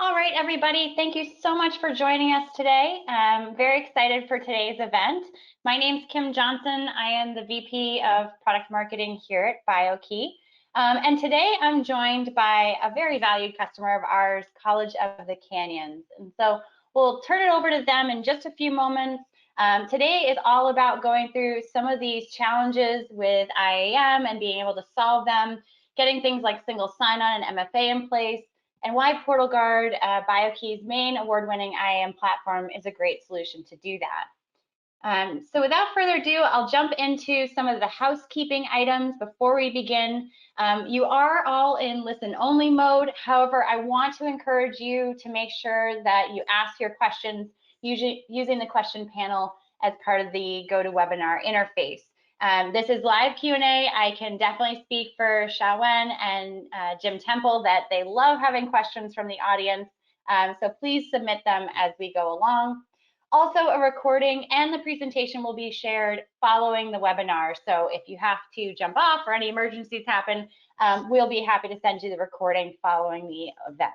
All right, everybody, thank you so much for joining us today. I'm very excited for today's event. My name is Kim Johnson. I am the VP of Product Marketing here at Biokey. And today I'm joined by a very valued customer of ours, College of the Canyons. And so we'll turn it over to them in just a few moments. Today is all about going through some of these challenges with IAM and being able to solve them, getting things like single sign-on and MFA in place, and why PortalGuard, Biokey's main award-winning IAM platform, is a great solution to do that. So without further ado, I'll jump into some of the housekeeping items before we begin. You are all in listen-only mode. However, I want to encourage you to make sure that you ask your questions using the question panel as part of the GoToWebinar interface. This is live Q&A. I can definitely speak for Hsiawen and Jim Temple that they love having questions from the audience. So please submit them as we go along. Also, a recording and the presentation will be shared following the webinar. So if you have to jump off or any emergencies happen, we'll be happy to send you the recording following the event.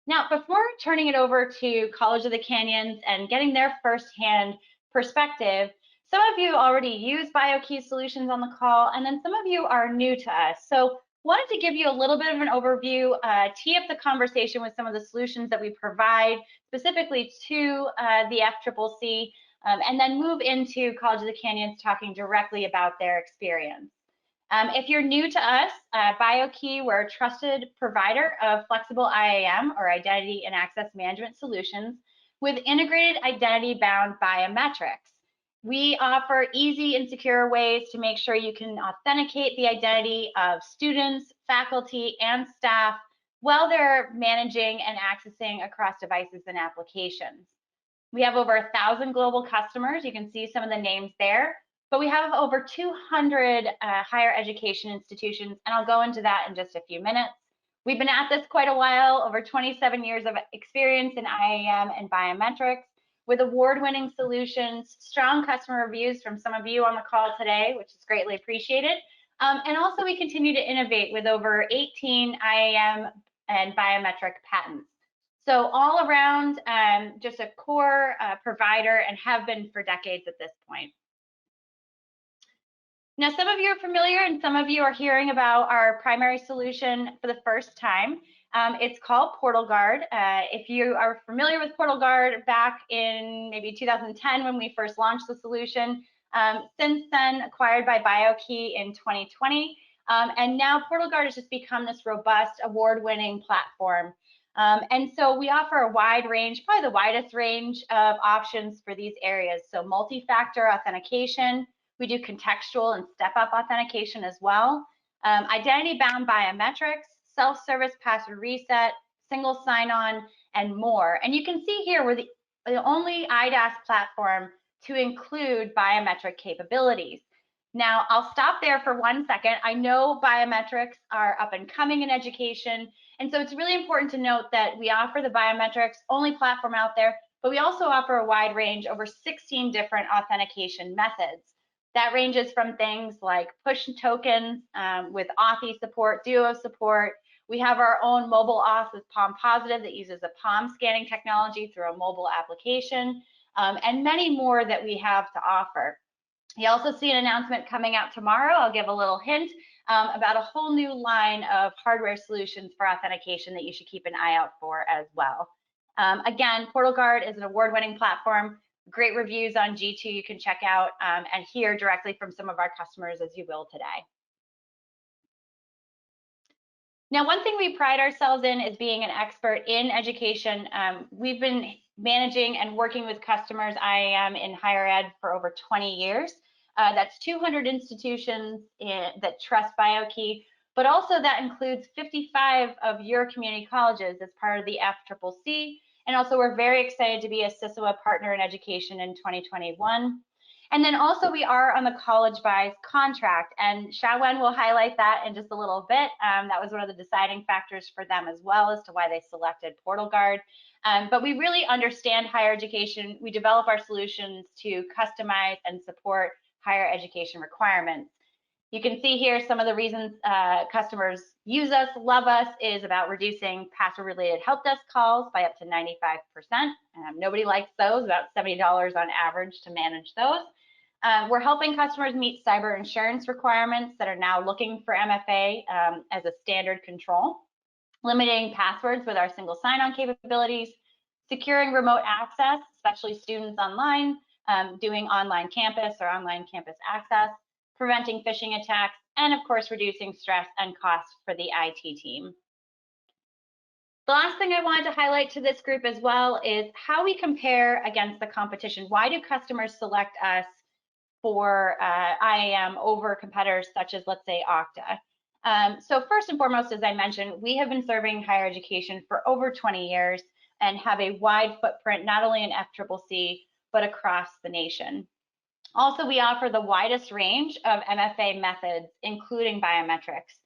Now, before turning it over to College of the Canyons and getting their firsthand perspective, some of you already use Biokey solutions on the call, and then some of you are new to us. So wanted to give you a little bit of an overview, tee up the conversation with some of the solutions that we provide specifically to the FCCC, and then move into College of the Canyons talking directly about their experience. If you're new to us, Biokey, we're a trusted provider of flexible IAM, or identity and access management solutions, with integrated identity-bound biometrics. We offer easy and secure ways to make sure you can authenticate the identity of students, faculty, and staff while they're managing and accessing across devices and applications. We have over 1,000 global customers. You can see some of the names there, but we have over 200 higher education institutions, and I'll go into that in just a few minutes. We've been at this quite a while, over 27 years of experience in IAM and biometrics, with award-winning solutions, strong customer reviews from some of you on the call today, which is greatly appreciated. And also we continue to innovate with over 18 IAM and biometric patents. So all around, just a core provider and have been for decades at this point. Now, some of you are familiar and some of you are hearing about our primary solution for the first time. It's called PortalGuard. If you are familiar with PortalGuard back in maybe 2010 when we first launched the solution, since then acquired by Biokey in 2020, and now PortalGuard has just become this robust, award-winning platform. And so we offer a wide range, probably the widest range of options for these areas. So multi-factor authentication, we do contextual and step-up authentication as well, identity-bound biometrics, self-service password reset, single sign-on, and more. And you can see here we're the only IDaaS platform to include biometric capabilities. Now, I'll stop there for 1 second. I know biometrics are up and coming in education, and so it's really important to note that we offer the biometrics only platform out there, but we also offer a wide range, over 16 different authentication methods. That ranges from things like push tokens with Authy support, Duo support. We have our own mobile auth with Palm Positive that uses a palm scanning technology through a mobile application, and many more that we have to offer. You also see an announcement coming out tomorrow. I'll give a little hint about a whole new line of hardware solutions for authentication that you should keep an eye out for as well. Again, PortalGuard is an award-winning platform. Great reviews on G2 you can check out and hear directly from some of our customers as you will today. Now, one thing we pride ourselves in is being an expert in education. We've been managing and working with customers IAM in higher ed for over 20 years. That's 200 institutions that trust Biokey, but also that includes 55 of your community colleges as part of the FCCC. And also we're very excited to be a CISOA partner in education in 2021. And then also we are on the College Buys contract, and Hsiawen will highlight that in just a little bit. That was one of the deciding factors for them as well as to why they selected PortalGuard. But we really understand higher education. We develop our solutions to customize and support higher education requirements. You can see here some of the reasons customers use us, love us, is about reducing password-related help desk calls by up to 95%. Nobody likes those, about $70 on average to manage those. We're helping customers meet cyber insurance requirements that are now looking for MFA as a standard control, limiting passwords with our single sign-on capabilities, securing remote access, especially students online, doing online campus or online campus access, preventing phishing attacks, and of course, reducing stress and cost for the IT team. The last thing I wanted to highlight to this group as well is how we compare against the competition. Why do customers select us for IAM over competitors such as, let's say, Okta? So first and foremost, as I mentioned, we have been serving higher education for over 20 years and have a wide footprint, not only in FCCC, but across the nation. Also, we offer the widest range of MFA methods, including biometrics.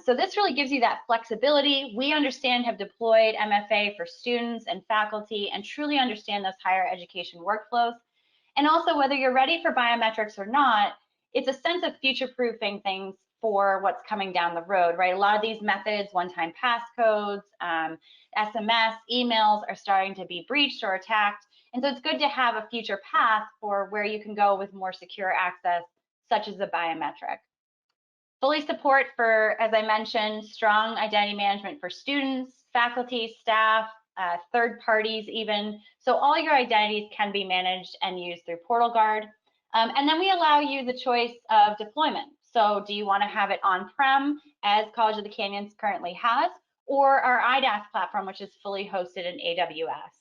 So this really gives you that flexibility. We understand, have deployed MFA for students and faculty and truly understand those higher education workflows. And also, whether you're ready for biometrics or not, it's a sense of future-proofing things for what's coming down the road, right? A lot of these methods, one-time passcodes, SMS, emails are starting to be breached or attacked. And so it's good to have a future path for where you can go with more secure access, such as the biometric. Fully support for, as I mentioned, strong identity management for students, faculty, staff, third parties even. So all your identities can be managed and used through PortalGuard. And then we allow you the choice of deployment. So do you want to have it on-prem, as College of the Canyons currently has, or our IDaaS platform, which is fully hosted in AWS?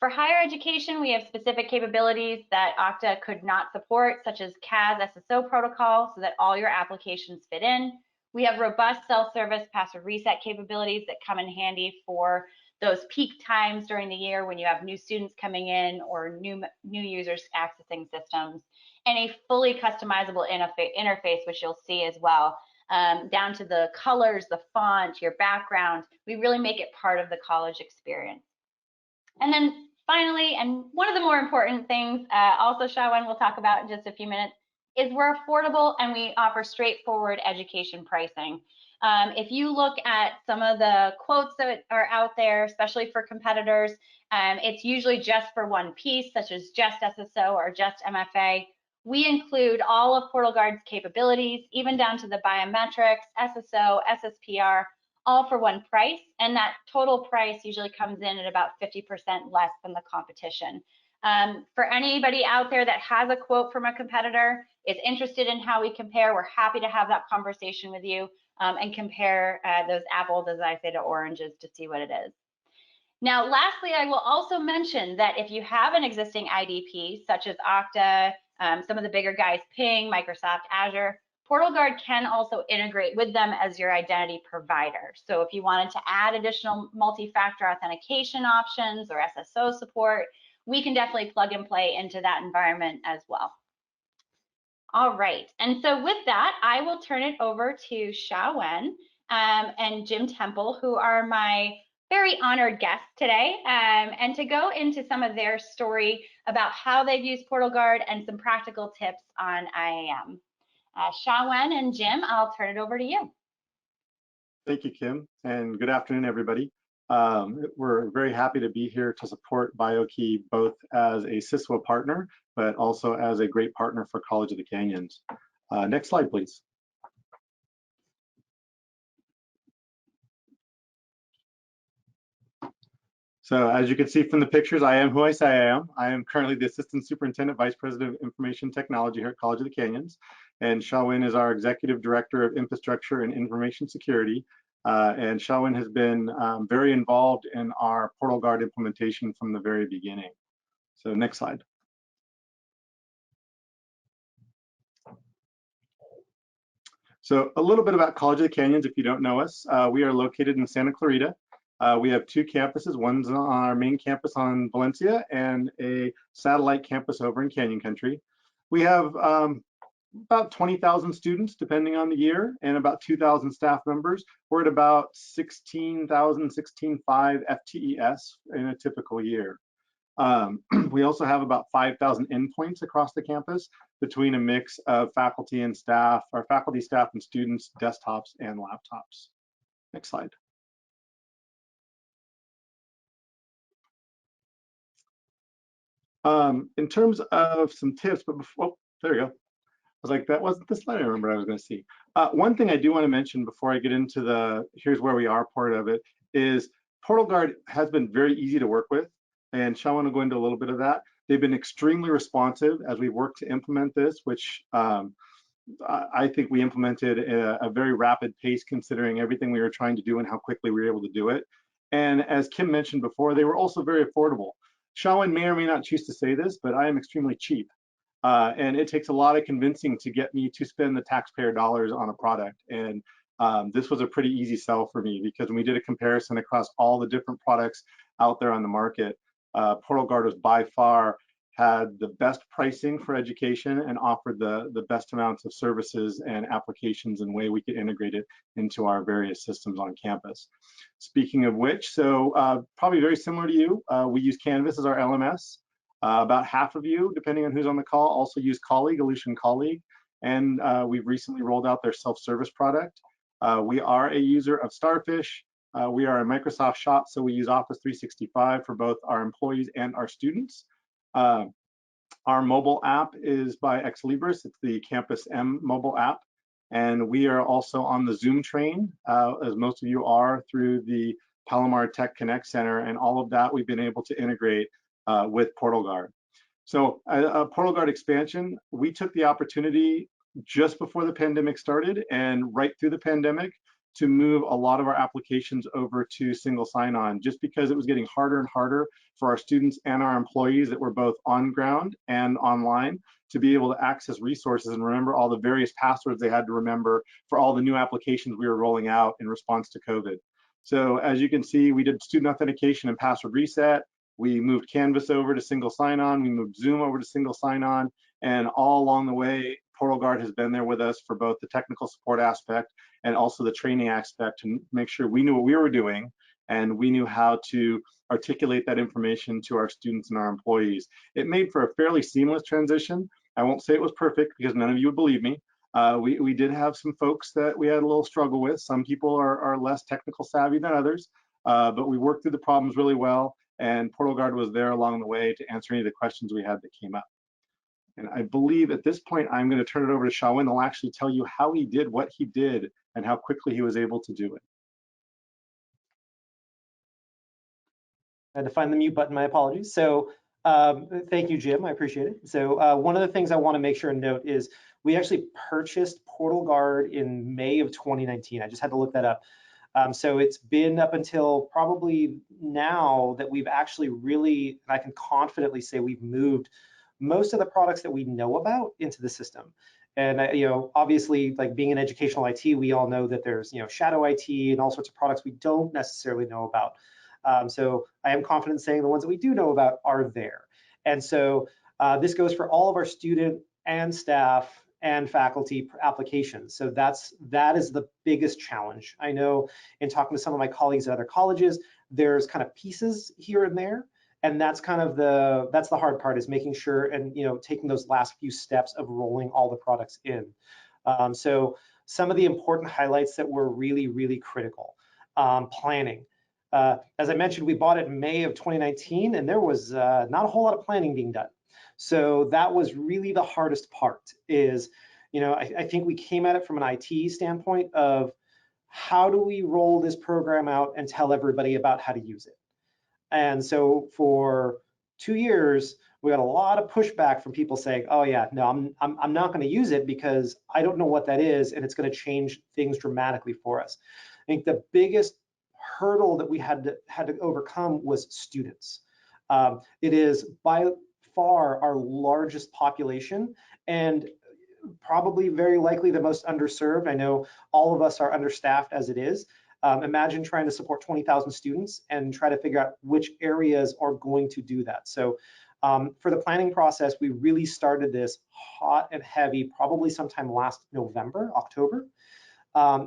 For higher education, we have specific capabilities that Okta could not support, such as CAS SSO protocol, so that all your applications fit in. We have robust self-service password reset capabilities that come in handy for those peak times during the year when you have new students coming in or new users accessing systems, and a fully customizable interface, which you'll see as well, down to the colors, the font, your background. We really make it part of the college experience. And then finally, and one of the more important things, also Hsiawen will talk about in just a few minutes, is we're affordable and we offer straightforward education pricing. If you look at some of the quotes that are out there, especially for competitors, it's usually just for one piece, such as just SSO or just MFA. We include all of PortalGuard's capabilities, even down to the biometrics, SSO, SSPR, all for one price, and that total price usually comes in at about 50% less than the competition. For anybody out there that has a quote from a competitor, is interested in how we compare, we're happy to have that conversation with you and compare those apples, as I say, to oranges to see what it is. Now, lastly, I will also mention that if you have an existing IDP, such as Okta, some of the bigger guys, Ping, Microsoft Azure, PortalGuard can also integrate with them as your identity provider. So if you wanted to add additional multi-factor authentication options or SSO support, we can definitely plug and play into that environment as well. All right, and so with that, I will turn it over to Hsiawen and Jim Temple, who are my very honored guests today, and to go into some of their story about how they've used PortalGuard and some practical tips on IAM. Hsiawen and Jim, I'll turn it over to you. Thank you, Kim, and good afternoon, everybody. We're very happy to be here to support Biokey both as a CISWA partner, but also as a great partner for College of the Canyons. Next slide, please. So as you can see from the pictures, I am who I say I am. I am currently the Assistant Superintendent Vice President of Information Technology here at College of the Canyons. And Hsiawen is our Executive Director of Infrastructure and Information Security. And Hsiawen has been very involved in our PortalGuard implementation from the very beginning. So next slide. So a little bit about College of the Canyons, if you don't know us. We are located in Santa Clarita. We have two campuses. One's on our main campus on Valencia and a satellite campus over in Canyon Country. We have about 20,000 students, depending on the year, and about 2,000 staff members. We're at about 16,000, 16,500 FTES in a typical year. We also have about 5,000 endpoints across the campus between a mix of faculty and staff, or faculty, staff, and students, desktops, and laptops. Next slide. In terms of some tips, but before, oh, there we go. I was like, that wasn't the slide I remember I was going to see. One thing I do want to mention before I get into the here's where we are part of it is PortalGuard has been very easy to work with, and Hsiawen will go into a little bit of that. They've been extremely responsive as we work to implement this, which I think we implemented at a very rapid pace considering everything we were trying to do and how quickly we were able to do it. And as Kim mentioned before, they were also very affordable. Hsiawen may or may not choose to say this, but I am extremely cheap. And it takes a lot of convincing to get me to spend the taxpayer dollars on a product. And this was a pretty easy sell for me because when we did a comparison across all the different products out there on the market, PortalGuard was by far had the best pricing for education and offered the best amounts of services and applications and way we could integrate it into our various systems on campus. Speaking of which, so probably very similar to you, we use Canvas as our LMS. About half of you, depending on who's on the call, also use Colleague, Aleutian Colleague, and we've recently rolled out their self-service product. We are a user of Starfish. We are a Microsoft shop, so we use Office 365 for both our employees and our students. Our mobile app is by Ex Libris. It's the Campus M mobile app. And we are also on the Zoom train, as most of you are, through the Palomar Tech Connect Center, and all of that we've been able to integrate with PortalGuard. So PortalGuard expansion, we took the opportunity just before the pandemic started and right through the pandemic to move a lot of our applications over to single sign-on, just because it was getting harder and harder for our students and our employees that were both on ground and online to be able to access resources and remember all the various passwords they had to remember for all the new applications we were rolling out in response to COVID. So as you can see, we did student authentication and password reset. We moved Canvas over to single sign-on. We moved Zoom over to single sign-on. And all along the way, PortalGuard has been there with us for both the technical support aspect and also the training aspect to make sure we knew what we were doing and we knew how to articulate that information to our students and our employees. It made for a fairly seamless transition. I won't say it was perfect because none of you would believe me. We did have some folks that we had a little struggle with. Some people are less technical savvy than others, but we worked through the problems really well, and PortalGuard was there along the way to answer any of the questions we had that came up. And I believe at this point, I'm going to turn it over to Hsiawen. He'll actually tell you how he did what he did and how quickly he was able to do it. I had to find the mute button, my apologies. So thank you, Jim, I appreciate it. So one of the things I want to make sure and note is we actually purchased PortalGuard in May of 2019. I just had to look that up. So it's been up until probably now that we've actually really, and I can confidently say we've moved most of the products that we know about into the system. And obviously, like being in educational IT, we all know that there's shadow IT and all sorts of products we don't necessarily know about. So I am confident saying the ones that we do know about are there. And so this goes for all of our student and staff and faculty applications. So that is the biggest challenge. I know in talking to some of my colleagues at other colleges, there's kind of pieces here and there. And that's kind of that's the hard part, is making sure and taking those last few steps of rolling all the products in. So some of the important highlights that were really, really critical. Planning. As I mentioned, we bought it in May of 2019, and there was not a whole lot of planning being done. So that was really the hardest part. Is I think we came at it from an IT standpoint of how do we roll this program out and tell everybody about how to use it. And so for 2 years, we got a lot of pushback from people saying, "Oh yeah, no, I'm not going to use it because I don't know what that is, and it's going to change things dramatically for us." I think the biggest hurdle that we had to overcome was students. It is by far our largest population and probably very likely the most underserved. I know all of us are understaffed as it is. Imagine trying to support 20,000 students and try to figure out which areas are going to do that. So for the planning process, we really started this hot and heavy, probably sometime last November, October.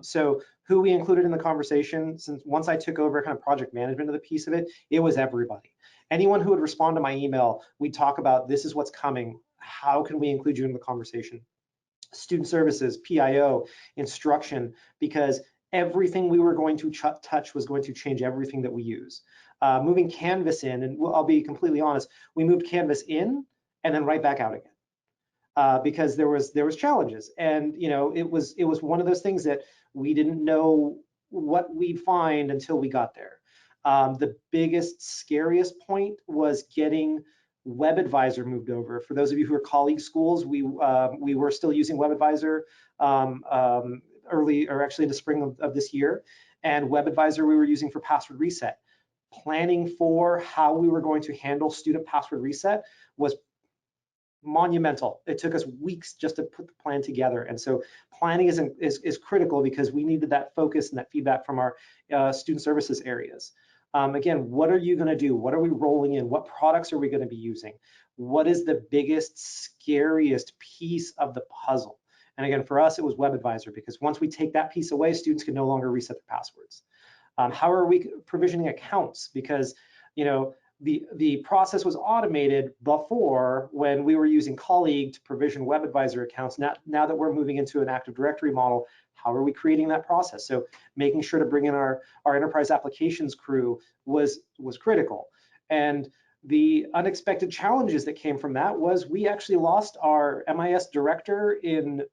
So who we included in the conversation, since once I took over kind of project management of the piece of it, it was everybody. anyone who would respond to my email, we'd talk about this is what's coming. How can we include you in the conversation? Student services, PIO, instruction, because everything we were going to touch was going to change everything that we use. Moving Canvas in, and I'll be completely honest, we moved Canvas in and then right back out again because there was challenges, and it was one of those things that we didn't know what we'd find until we got there. The biggest, scariest point was getting WebAdvisor moved over. For those of you who are colleague schools, we were still using WebAdvisor early, or actually in the spring of this year, and WebAdvisor we were using for password reset. Planning for how we were going to handle student password reset was monumental. It took us weeks just to put the plan together, and so planning is critical because we needed that focus and that feedback from our student services areas. Again, what are you going to do? What are we rolling in? What products are we going to be using? What is the biggest, scariest piece of the puzzle? And again, for us, it was WebAdvisor, because once we take that piece away, students can no longer reset their passwords. How are we provisioning accounts? Because the process was automated before when we were using Colleague to provision WebAdvisor accounts. Now that we're moving into an Active Directory model, how are we creating that process? So making sure to bring in our enterprise applications crew was critical. And the unexpected challenges that came from that was we actually lost our MIS director in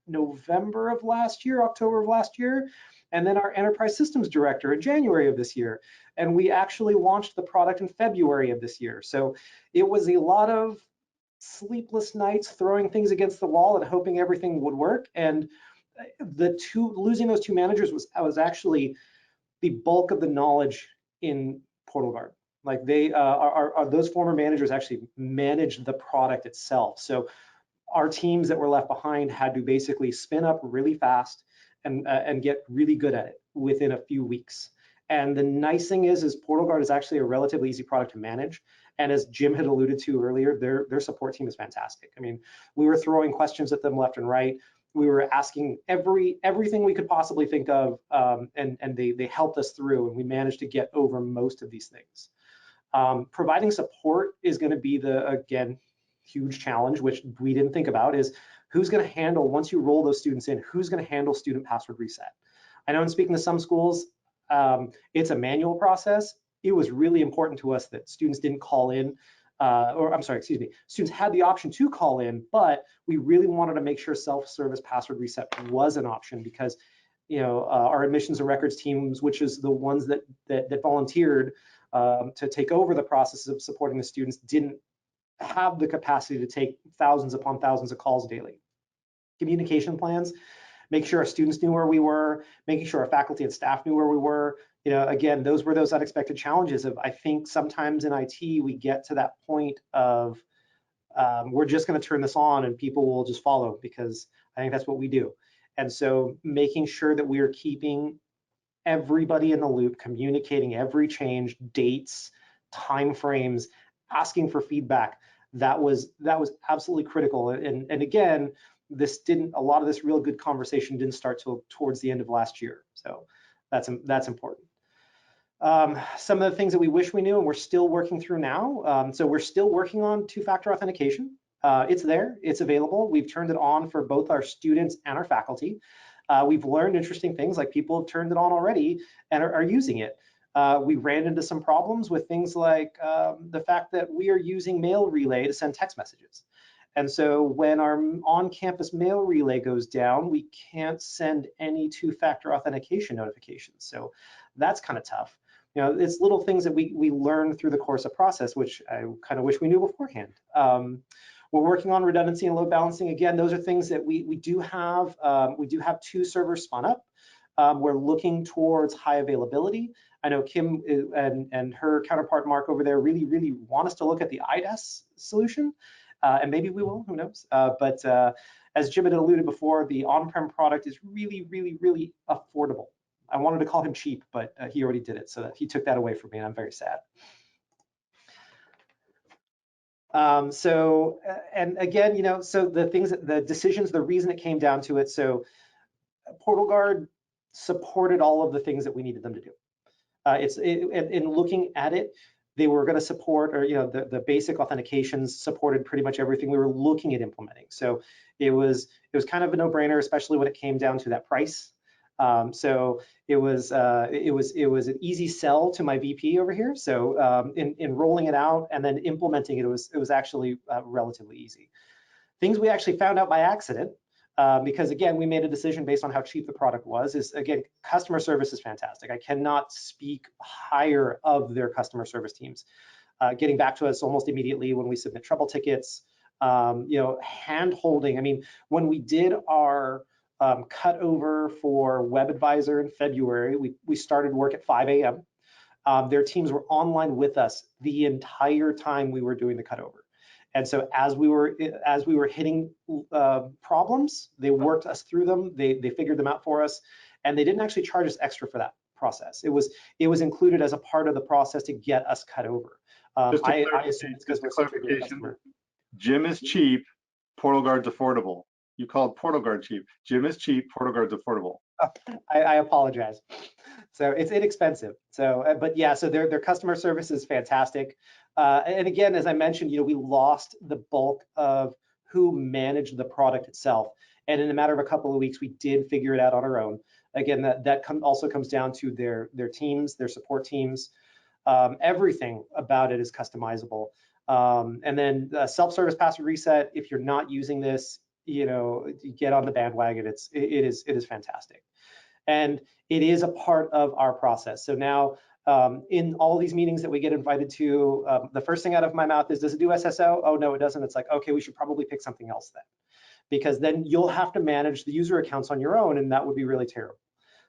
November of last year, October of last year, and then our enterprise systems director in January of this year. And we actually launched the product in February of this year. So it was a lot of sleepless nights, throwing things against the wall and hoping everything would work. And losing those two managers was actually the bulk of the knowledge in PortalGuard. Like they those former managers actually managed the product itself. So our teams that were left behind had to basically spin up really fast and get really good at it within a few weeks. And the nice thing is PortalGuard is actually a relatively easy product to manage. And as Jim had alluded to earlier, their support team is fantastic. I mean, we were throwing questions at them left and right. We were asking everything we could possibly think of, and they helped us through, and we managed to get over most of these things. Providing support is going to be again, huge challenge, which we didn't think about, is who's going to handle, once you roll those students in, who's going to handle student password reset? I know in speaking to some schools, it's a manual process. It was really important to us that students didn't call in, students had the option to call in, but we really wanted to make sure self-service password reset was an option, because our admissions and records teams, which is the ones that volunteered to take over the process of supporting the students, didn't have the capacity to take thousands upon thousands of calls daily. Communication plans, make sure our students knew where we were, making sure our faculty and staff knew where we were. Again, those were those unexpected challenges of, I think sometimes in IT, we get to that point of we're just going to turn this on and people will just follow, because I think that's what we do. And so making sure that we are keeping everybody in the loop, communicating every change, dates, timeframes, asking for feedback, that was absolutely critical. And again, a lot of this real good conversation didn't start till towards the end of last year. So that's important. Some of the things that we wish we knew and we're still working through now. So we're still working on two-factor authentication. It's there, it's available. We've turned it on for both our students and our faculty. We've learned interesting things, like people have turned it on already and are using it. We ran into some problems with things like the fact that we are using mail relay to send text messages. And so when our on-campus mail relay goes down, we can't send any two-factor authentication notifications. So that's kind of tough. It's little things that we learn through the course of process, which I kind of wish we knew beforehand. We're working on redundancy and load balancing. Again, those are things that we do have. We do have 2 servers spun up. We're looking towards high availability. I know Kim and her counterpart Mark over there really want us to look at the IDaaS solution. And maybe we will, who knows? But as Jim had alluded before, the on-prem product is really affordable. I wanted to call him cheap, but he already did it, so he took that away from me, and I'm very sad. And again, so the decisions, the reason it came down to it, so PortalGuard supported all of the things that we needed them to do. In looking at it, they were going to support, or the basic authentications supported pretty much everything we were looking at implementing. So it was kind of a no-brainer, especially when it came down to that price. So it was an easy sell to my VP over here. So in rolling it out and then implementing it, it was actually relatively easy. Things we actually found out by accident, because again, we made a decision based on how cheap the product was, is again, customer service is fantastic. I cannot speak higher of their customer service teams. Getting back to us almost immediately when we submit trouble tickets, hand holding. I mean, when we did our cut over for Web Advisor in February, we started work at 5 a.m. Their teams were online with us the entire time we were doing the cutover. And so as we were hitting problems, they worked us through them. They figured them out for us, and they didn't actually charge us extra for that process. It was included as a part of the process to get us cut over. I assume it's because we're such a great customer. Jim is cheap, PortalGuard's affordable. You called PortalGuard cheap. Jim is cheap, PortalGuard's affordable. I apologize. So it's inexpensive. So, but yeah, so their customer service is fantastic. And again, as I mentioned, we lost the bulk of who managed the product itself. And in a matter of a couple of weeks, we did figure it out on our own. Again, that also comes down to their teams, their support teams. Everything about it is customizable. And then self-service password reset. If you're not using this, you get on the bandwagon. It is fantastic, and it is a part of our process. So now, in all these meetings that we get invited to, the first thing out of my mouth is, does it do SSO? Oh no, it doesn't. It's like, okay, we should probably pick something else then, because then you'll have to manage the user accounts on your own, and that would be really terrible.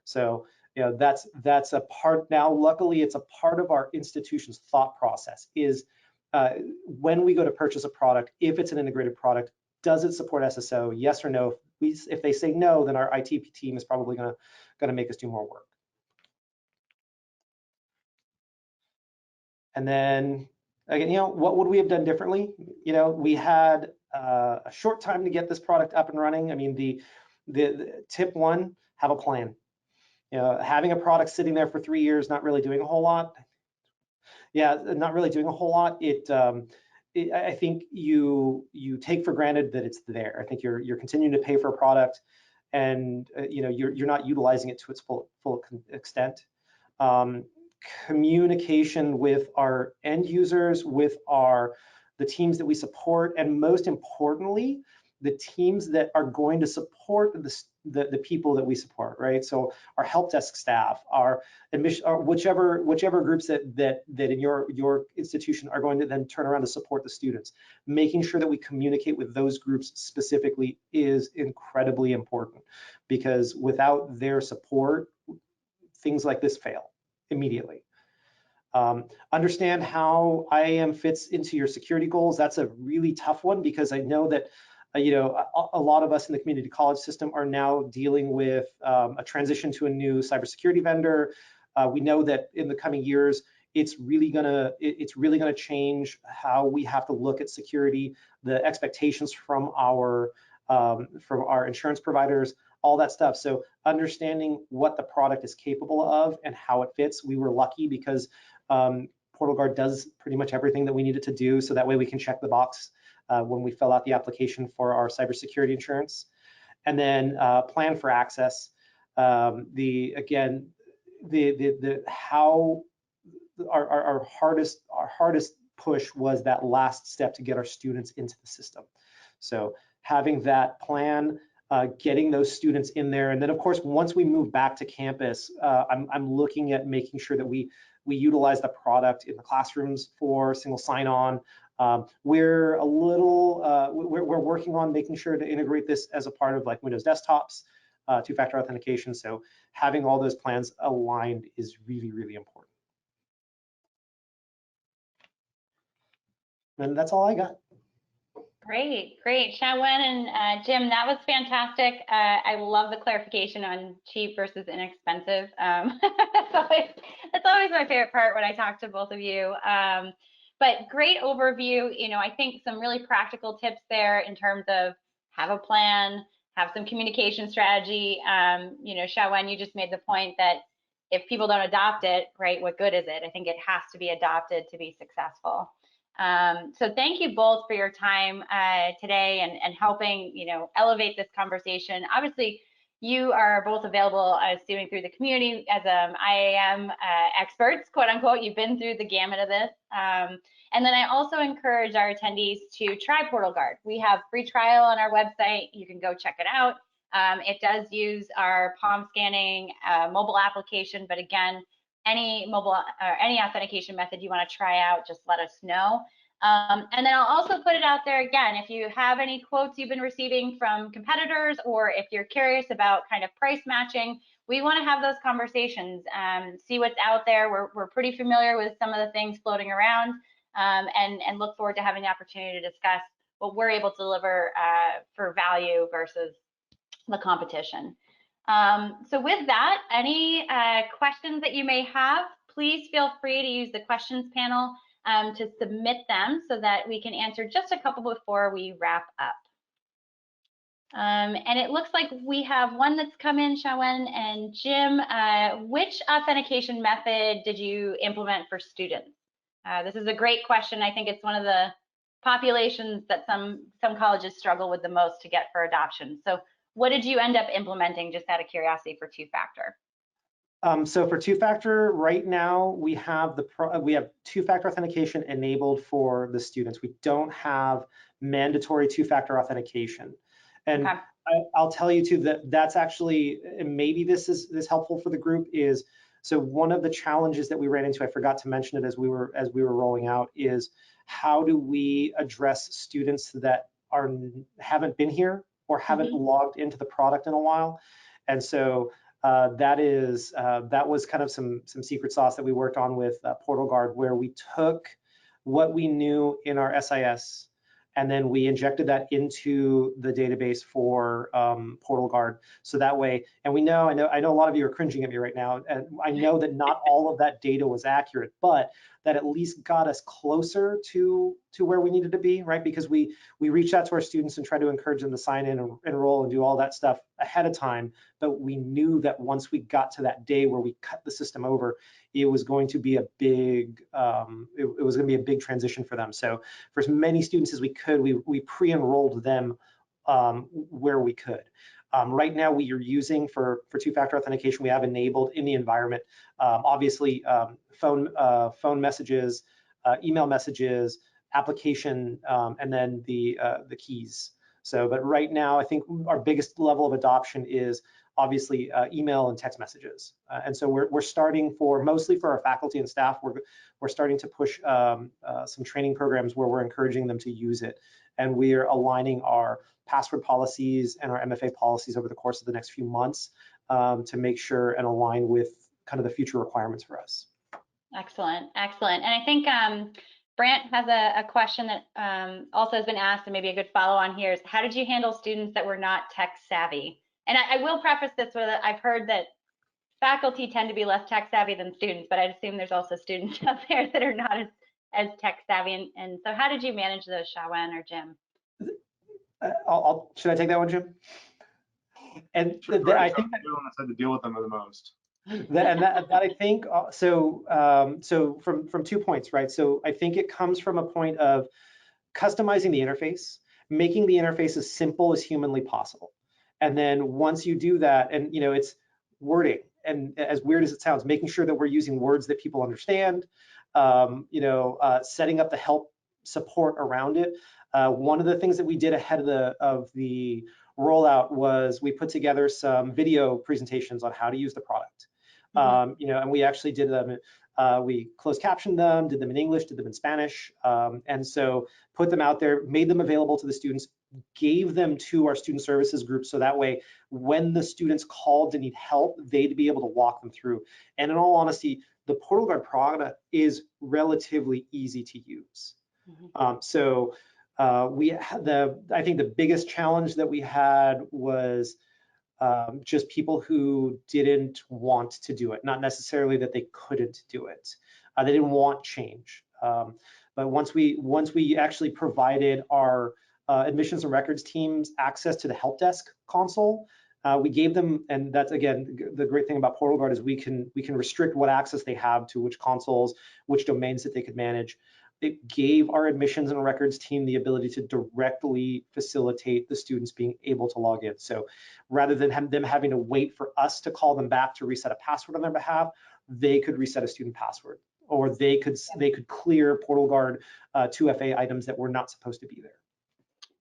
So that's a part. Now, luckily, it's a part of our institution's thought process. Is when we go to purchase a product, if it's an integrated product, does it support SSO? Yes or no? If they say no, then our IT team is probably going to make us do more work. And then again, what would we have done differently? We had a short time to get this product up and running. I mean, the tip one, have a plan. Having a product sitting there for 3 years, not really doing a whole lot. Yeah, not really doing a whole lot. I think you take for granted that it's there. I think you're continuing to pay for a product, and you're not utilizing it to its full extent. Communication with our end users, with the teams that we support, and most importantly, the teams that are going to support the people that we support, right? So our help desk staff, our admission, or whichever groups that in your institution are going to then turn around to support the students. Making sure that we communicate with those groups specifically is incredibly important, because without their support, things like this fail immediately. Understand how IAM fits into your security goals. That's a really tough one, because I know that a lot of us in the community college system are now dealing with a transition to a new cybersecurity vendor. We know that in the coming years, it's really gonna change how we have to look at security, the expectations from our insurance providers, all that stuff. So understanding what the product is capable of and how it fits. We were lucky because PortalGuard does pretty much everything that we need it to do, so that way we can check the box when we fill out the application for our cybersecurity insurance. And then plan for access. Our hardest push was that last step to get our students into the system. So having that plan, getting those students in there, and then of course once we move back to campus, I'm looking at making sure that we utilize the product in the classrooms for single sign-on. We're working on making sure to integrate this as a part of like Windows desktops, two-factor authentication. So having all those plans aligned is really, really important. And that's all I got. Great. Hsiawen and Jim, that was fantastic. I love the clarification on cheap versus inexpensive. That's always my favorite part when I talk to both of you. But great overview. I think some really practical tips there in terms of have a plan, have some communication strategy. Hsiawen, you just made the point that if people don't adopt it, right, what good is it? I think it has to be adopted to be successful. So thank you both for your time today and helping, elevate this conversation. Obviously, you are both available, assuming through the community as IAM experts, quote unquote. You've been through the gamut of this. And then I also encourage our attendees to try PortalGuard. We have free trial on our website. You can go check it out. It does use our palm scanning mobile application, but again, any mobile or any authentication method you want to try out, just let us know. And then I'll also put it out there again, if you have any quotes you've been receiving from competitors, or if you're curious about kind of price matching, we want to have those conversations, see what's out there. We're pretty familiar with some of the things floating around, and look forward to having the opportunity to discuss what we're able to deliver for value versus the competition. So with that, any questions that you may have, please feel free to use the questions panel to submit them so that we can answer just a couple before we wrap up. And it looks like we have one that's come in, Hsiawen and Jim. Which authentication method did you implement for students? This is a great question. I think it's one of the populations that some colleges struggle with the most to get for adoption. So what did you end up implementing, just out of curiosity, for two-factor? So for two-factor, right now we have two-factor authentication enabled for the students. We don't have mandatory two-factor authentication. And okay. I'll tell you too that that's actually, and maybe this is helpful for the group, is so one of the challenges that we ran into, I forgot to mention it as we were rolling out, is how do we address students that haven't been here or haven't logged into the product in a while. And so that was kind of some secret sauce that we worked on with PortalGuard, where we took what we knew in our SIS and then we injected that into the database for PortalGuard. So that way, and I know a lot of you are cringing at me right now, and I know that not all of that data was accurate, but that at least got us closer to where we needed to be, right? Because we reached out to our students and tried to encourage them to sign in and enroll and do all that stuff ahead of time. But we knew that once we got to that day where we cut the system over, it was going to be a big it was going to be a big transition for them. So for as many students as we could, we pre-enrolled them where we could. Right now, we are using for two-factor authentication, we have enabled in the environment, obviously phone messages, email messages, application, and then the keys. So, but right now, I think our biggest level of adoption is obviously email and text messages. And so we're starting mostly for our faculty and staff, we're starting to push some training programs where we're encouraging them to use it. And we are aligning our password policies and our MFA policies over the course of the next few months to make sure and align with kind of the future requirements for us. Excellent, excellent. And I think Brant has a question that also has been asked, and maybe a good follow on here is, how did you handle students that were not tech savvy? And I will preface this with that I've heard that faculty tend to be less tech savvy than students, but I'd assume there's also students out there that are not as tech savvy. And so how did you manage those, Hsiawen or Jim? Should I take that one, Jim? And sure, I think that had to deal with them the most. that I think so from 2 points, right? So I think it comes from a point of customizing the interface, making the interface as simple as humanly possible. And then once you do that, and it's wording, and as weird as it sounds, making sure that we're using words that people understand, setting up the help support around it. One of the things that we did ahead of the rollout was we put together some video presentations on how to use the product. And we actually did them. We closed captioned them, did them in English, did them in Spanish, and so put them out there, made them available to the students, gave them to our student services group, so that way when the students called to need help, they'd be able to walk them through. And in all honesty, the PortalGuard product is relatively easy to use. I think the biggest challenge that we had was just people who didn't want to do it, not necessarily that they couldn't do it. They didn't want change. But once we actually provided our admissions and records teams access to the help desk console, We gave them, and that's again the great thing about PortalGuard is we can restrict what access they have to which consoles, which domains that they could manage. It gave our admissions and records team the ability to directly facilitate the students being able to log in. So rather than them having to wait for us to call them back to reset a password on their behalf, they could reset a student password, or they could clear PortalGuard 2FA items that were not supposed to be there.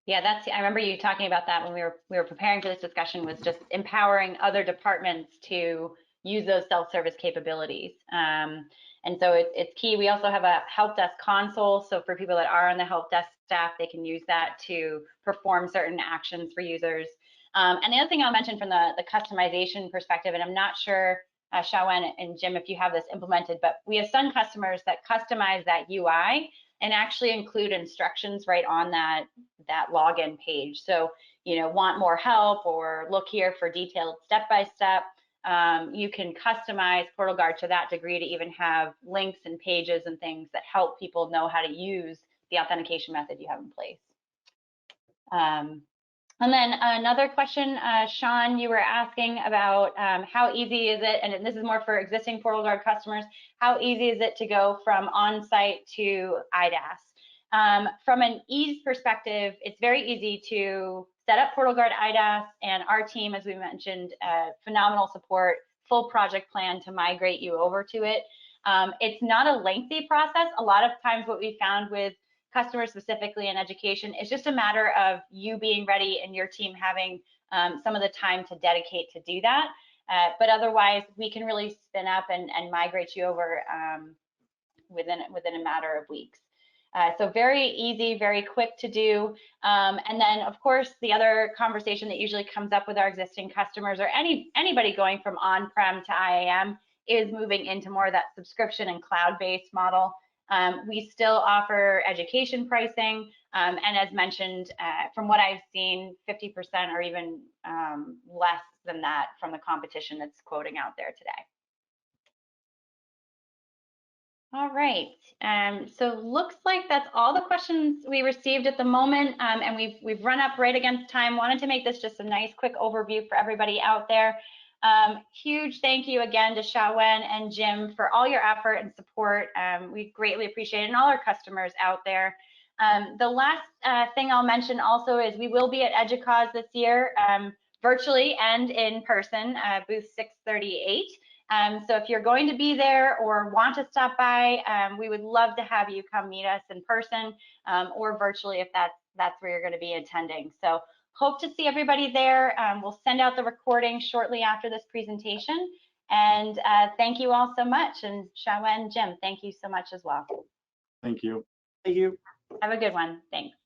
Yeah, I remember you talking about that when we were preparing for this discussion, was just empowering other departments to use those self-service capabilities. And so it's key. We also have a help desk console. So for people that are on the help desk staff, they can use that to perform certain actions for users. And the other thing I'll mention from the customization perspective, and I'm not sure, Hsiawen and Jim, if you have this implemented, but we have some customers that customize that UI and actually include instructions right on that login page. So, want more help or look here for detailed step-by-step. You can customize PortalGuard to that degree to even have links and pages and things that help people know how to use the authentication method you have in place. And then another question, Sean, you were asking about how easy is it, and this is more for existing PortalGuard customers, how easy is it to go from on-site to IDaaS? From an ease perspective, it's very easy to set up PortalGuard IDaaS, and our team, as we mentioned, phenomenal support, full project plan to migrate you over to it. It's not a lengthy process. A lot of times what we found with customers specifically in education, it's just a matter of you being ready and your team having some of the time to dedicate to do that. But otherwise, we can really spin up and migrate you over within a matter of weeks. So very easy, very quick to do. And then, of course, the other conversation that usually comes up with our existing customers or anybody going from on-prem to IAM is moving into more of that subscription and cloud-based model. We still offer education pricing, and as mentioned, from what I've seen, 50% or even less than that from the competition that's quoting out there today. All right, so looks like that's all the questions we received at the moment, and we've run up right against time. Wanted to make this just a nice quick overview for everybody out there. Huge thank you again to Hsiawen and Jim for all your effort and support. We greatly appreciate it, and all our customers out there. The last thing I'll mention also is we will be at EDUCAUSE this year, virtually and in person, booth 638. So if you're going to be there or want to stop by, we would love to have you come meet us in person or virtually if that's where you're going to be attending. So hope to see everybody there. We'll send out the recording shortly after this presentation. And thank you all so much. And Hsiawen, Jim, thank you so much as well. Thank you. Thank you. Have a good one. Thanks.